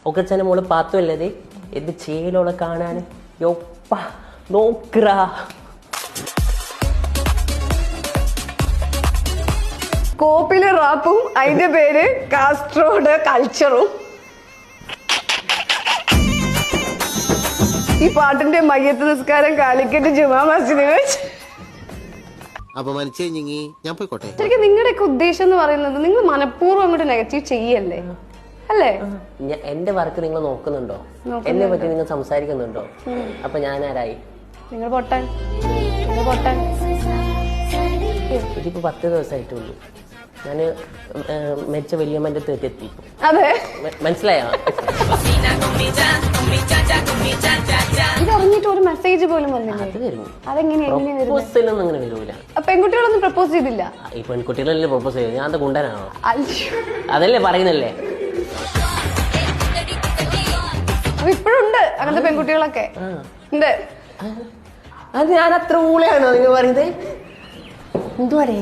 ഒക്കച്ചനെ മോള് പാത്തുമല്ലത് എന്ത് ചേലോളെ കാണാൻ യൊപ്പ നോക്കറാ. കോപ്പിലെ റാപ്പും അതിന്റെ പേര് കാസ്ട്രോയുടെ കൾച്ചറും. ഈ പാട്ടിന്റെ മയ്യത്ത് നിസ്കാരം കാലിക്കറ്റ് ജുമാ മസ്ജിദിൽ വെച്ച്. ഞാൻ പോയിക്കോട്ടെ. ശരിക്കും നിങ്ങളുടെയൊക്കെ ഉദ്ദേശം എന്ന് പറയുന്നത് നിങ്ങൾ മനഃപൂർവ്വം അങ്ങോട്ട് നെഗറ്റീവ് ചെയ്യല്ലേ അല്ലേ? എന്റെ വർക്ക് നിങ്ങൾ നോക്കുന്നുണ്ടോ? എന്നെ പറ്റി നിങ്ങൾ സംസാരിക്കുന്നുണ്ടോ? അപ്പൊ ഞാൻ ആരായി? നിങ്ങൾ പൊട്ടാൻ ഇതിപ്പോ 10 ദിവസമായിട്ടുള്ളൂ. ഞാന് മരിച്ച വലിയമ്മന്റെ എത്തി. അതെ, മനസ്സിലായോ? ഇതറിഞ്ഞിട്ട് ഒരു മെസ്സേജ് പോലും വന്നില്ല. അത് വരും. അതെങ്ങനെയൊന്നും അങ്ങനെ വരൂല. പെൺകുട്ടികളൊന്നും പ്രപ്പോസ് ചെയ്തില്ല. ഈ പെൺകുട്ടികളല്ലേ പ്രപ്പോസ് ചെയ്തു? ഞാൻ അത് ഗുണ്ടനാണോ? അതല്ലേ പറയുന്നല്ലേ. അപ്പൊ ഇപ്പോഴുണ്ട് അങ്ങനത്തെ പെൺകുട്ടികളൊക്കെ ഉണ്ട്. അത് ഞാൻ അത്ര ഊളയാണോ നിങ്ങൾ പറയുന്നത്? എന്തുവാടേ